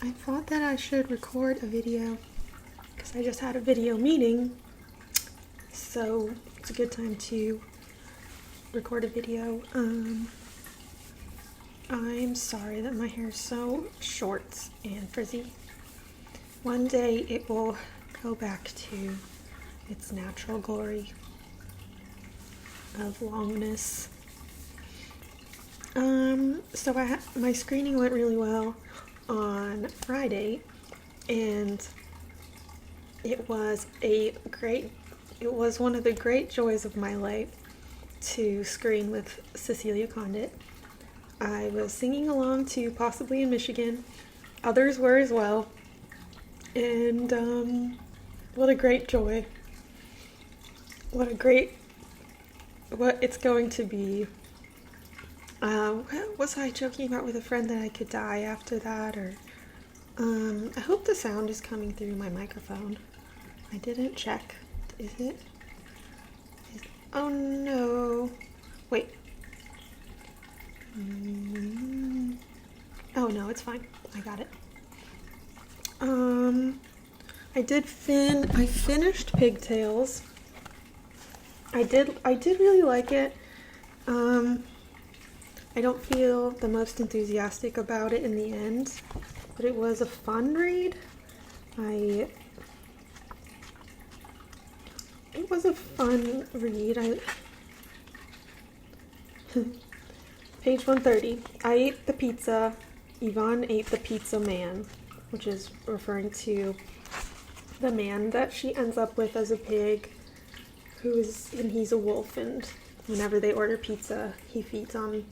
I thought that I should record a video because I just had a video meeting, so it's a good time to record a video. I'm sorry that my hair is so short and frizzy. One day it will go back to its natural glory of longness. So my screening went really well on Friday, and it was one of the great joys of my life to screen with Cecilia Condit. I was singing along to Possibly in Michigan. Others were as well. And what a great joy. What it's going to be. What was I joking about with a friend that I could die after that? Or I hope the sound is coming through my microphone. I didn't check. Is it? Oh no. Wait. Oh no, it's fine. I got it. I finished Pigtails. I did really like it. I don't feel the most enthusiastic about it in the end, but it was a fun read. It was a fun read. Page 130. I ate the pizza. Yvonne ate the pizza man, which is referring to the man that she ends up with as a pig, and he's a wolf, and whenever they order pizza, he feeds on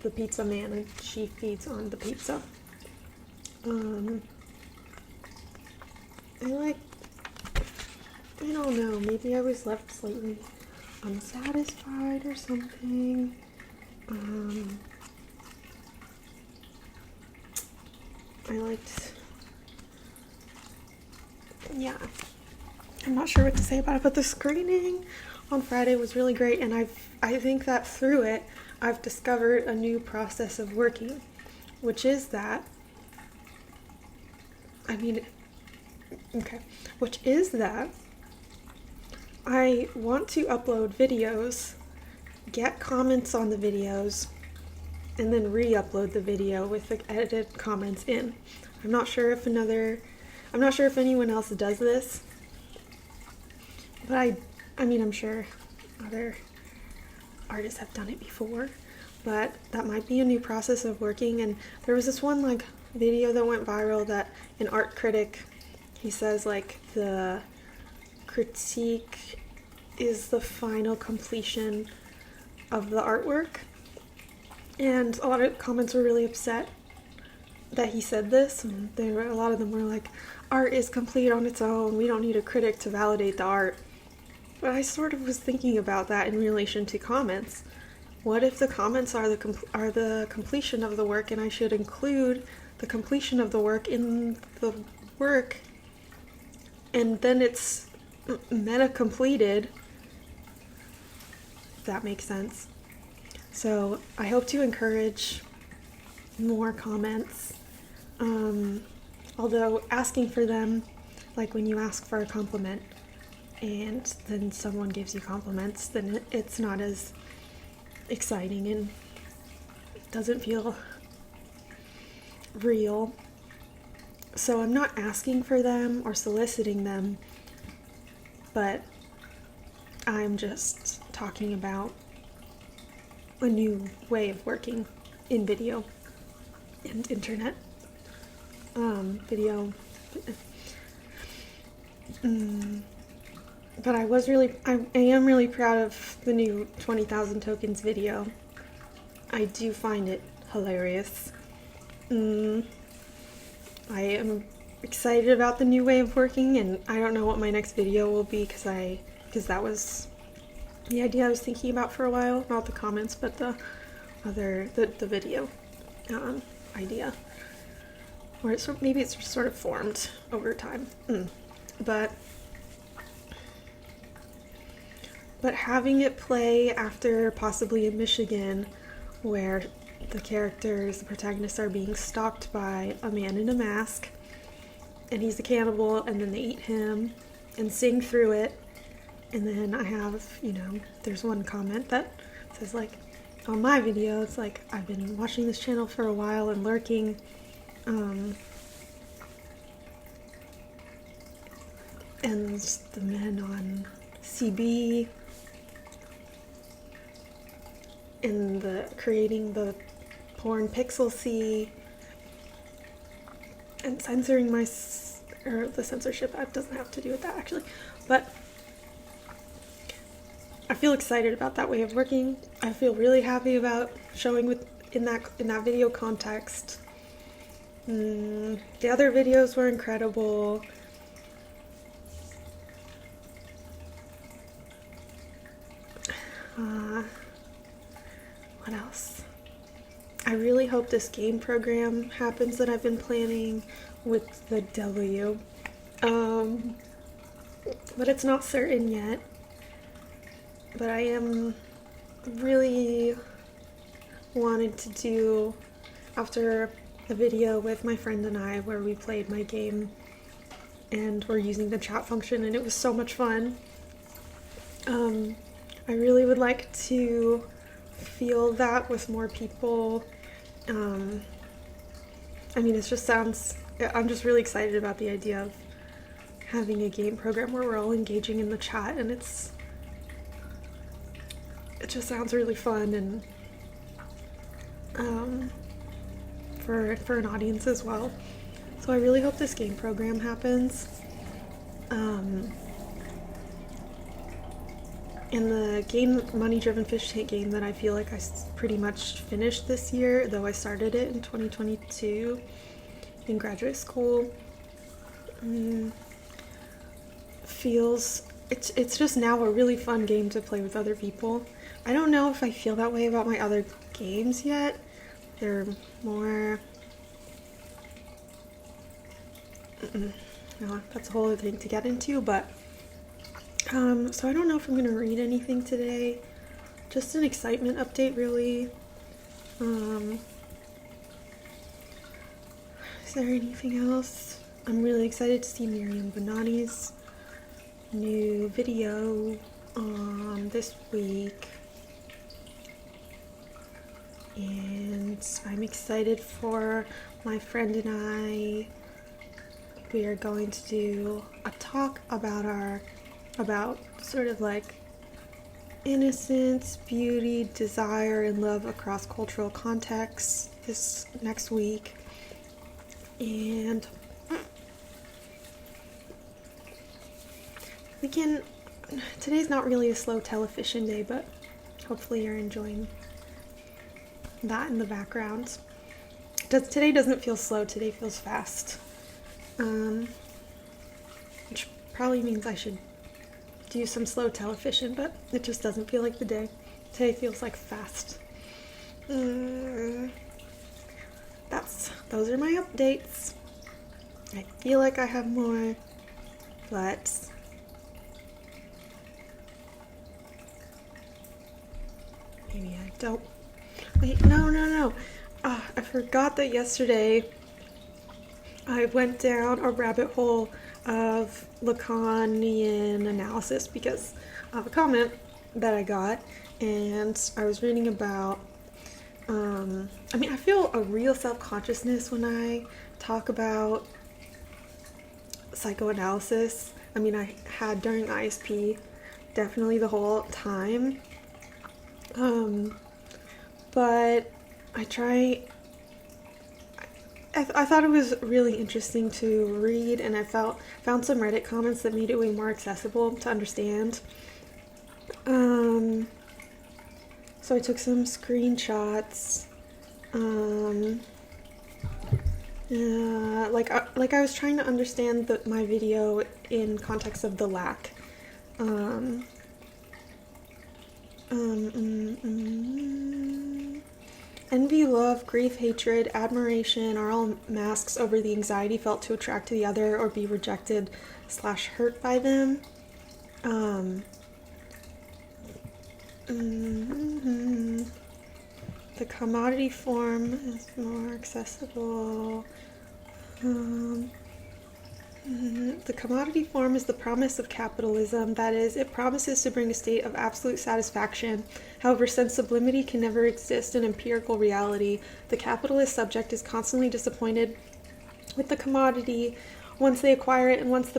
the pizza man and she feeds on the pizza. I don't know, maybe I was left slightly unsatisfied or something. Yeah, I'm not sure what to say about it, but the screening on Friday was really great, and I think that through it, I've discovered a new process of working, which is that I want to upload videos, get comments on the videos, and then re-upload the video with the edited comments in. I'm not sure if anyone else does this, but I'm sure other artists have done it before, but that might be a new process of working. And there was this one video that went viral that an art critic, he says the critique is the final completion of the artwork, and a lot of comments were really upset that he said this, and a lot of them were like, art is complete on its own, we don't need a critic to validate the art. But I sort of was thinking about that in relation to comments. What if the comments are the completion of the work, and I should include the completion of the work in the work, and then it's meta completed? If that makes sense. So I hope to encourage more comments. Although asking for them, like when you ask for a compliment and then someone gives you compliments, then it's not as exciting and doesn't feel real. So I'm not asking for them or soliciting them, but I'm just talking about a new way of working in video and internet. Video. But I am really proud of the new 20,000 tokens video. I do find it hilarious. I am excited about the new way of working, and I don't know what my next video will be because that was the idea I was thinking about for a while. Not the comments, but the video idea. Or maybe it's sort of formed over time. But having it play after Possibly in Michigan, where the characters, the protagonists, are being stalked by a man in a mask, and he's a cannibal, and then they eat him and sing through it. And then I have, there's one comment that says, like, on my video, it's like, I've been watching this channel for a while and lurking. And the men on CB and creating the porn Pixel C and censoring the censorship act doesn't have to do with that actually, but I feel excited about that way of working. I feel really happy about showing in that video context. The other videos were incredible. What else? I really hope this game program happens that I've been planning with the W. But it's not certain yet. But I am really wanted to do, after the video with my friend and I where we played my game and we're using the chat function and it was so much fun. I really would like to feel that with more people. It just I'm just really excited about the idea of having a game program where we're all engaging in the chat, and it just sounds really fun, and for an audience as well. So I really hope this game program happens. And the game, Money Driven Fish Tank game, that I feel like I pretty much finished this year, though I started it in 2022 in graduate school, it's just now a really fun game to play with other people. I don't know if I feel that way about my other games yet. They're more... No, that's a whole other thing to get into, but... So I don't know if I'm going to read anything today. Just an excitement update, really. Is there anything else? I'm really excited to see Miriam Bonani's new video this week. And I'm excited for my friend and I. We are going to do a talk about sort of like innocence, beauty, desire, and love across cultural contexts this next week. And today's not really a slow television day, but hopefully you're enjoying that in the background. Today doesn't feel slow, today feels fast. Which probably means I should do some slow television, but it just doesn't feel like the day. Today feels like fast. Those are my updates. I feel like I have more, but maybe I don't. Wait, no. I forgot that yesterday I went down a rabbit hole of Lacanian analysis because of a comment that I got, and I was reading about I feel a real self-consciousness when I talk about psychoanalysis. I had during ISP, definitely the whole time, but I thought it was really interesting to read, and I found some Reddit comments that made it way more accessible to understand. So I took some screenshots. Like I was trying to understand my video in context of the lack. Envy, love, grief, hatred, admiration are all masks over the anxiety felt to attract to the other or be rejected / hurt by them. the commodity form is more accessible. The commodity form is the promise of capitalism. That is, it promises to bring a state of absolute satisfaction. However, since sublimity can never exist in empirical reality, the capitalist subject is constantly disappointed with the commodity once they acquire it and open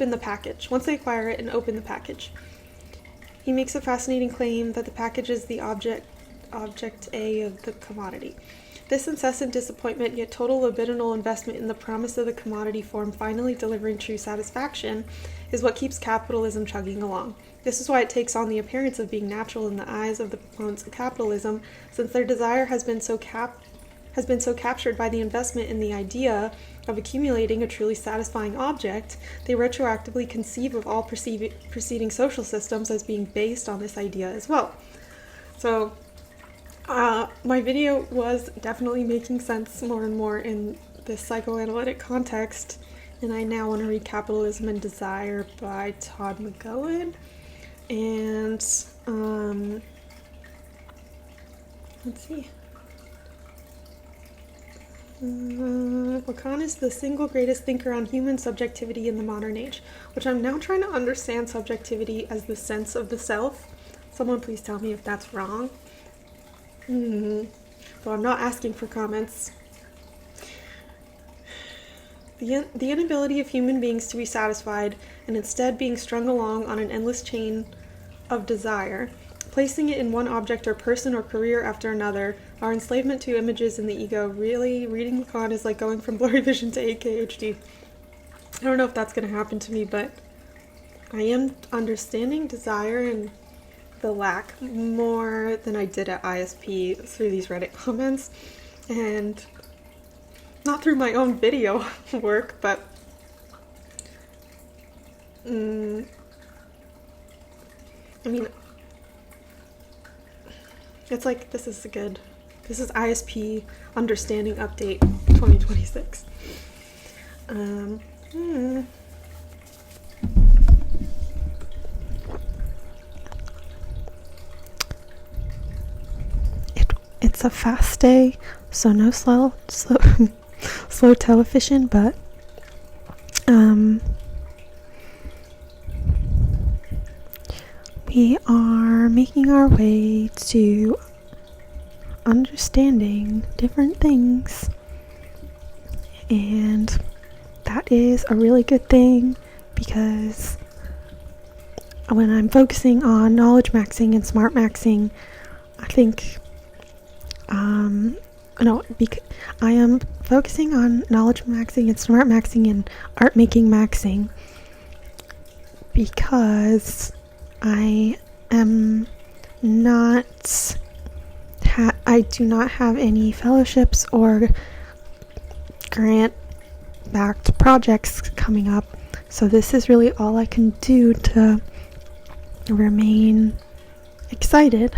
the package. Once they acquire it and open the package. He makes a fascinating claim that the package is the object A of the commodity. This incessant disappointment, yet total libidinal investment in the promise of the commodity form finally delivering true satisfaction, is what keeps capitalism chugging along. This is why it takes on the appearance of being natural in the eyes of the proponents of capitalism, since their desire has been so captured by the investment in the idea of accumulating a truly satisfying object, they retroactively conceive of all preceding social systems as being based on this idea as well. So, my video was definitely making sense more and more in this psychoanalytic context, and I now want to read Capitalism and Desire by Todd McGowan. And, let's see. Lacan is the single greatest thinker on human subjectivity in the modern age, which I'm now trying to understand subjectivity as the sense of the self. Someone please tell me if that's wrong. So I'm not asking for comments. The inability of human beings to be satisfied and instead being strung along on an endless chain of desire, placing it in one object or person or career after another, our enslavement to images in the ego. Really, reading Lacan is like going from blurry vision to ADHD. I don't know if that's going to happen to me, but I am understanding desire and the lack more than I did at ISP through these Reddit comments, and not through my own video work, but I mean, it's like this is ISP Understanding Update 2026. It's a fast day, so no slow television, but we are making our way to understanding different things, and that is a really good thing, because when I'm focusing on knowledge maxing and smart maxing, I think I am focusing on knowledge maxing and smart maxing and art making maxing because I am not I do not have any fellowships or grant-backed projects coming up, so this is really all I can do to remain excited.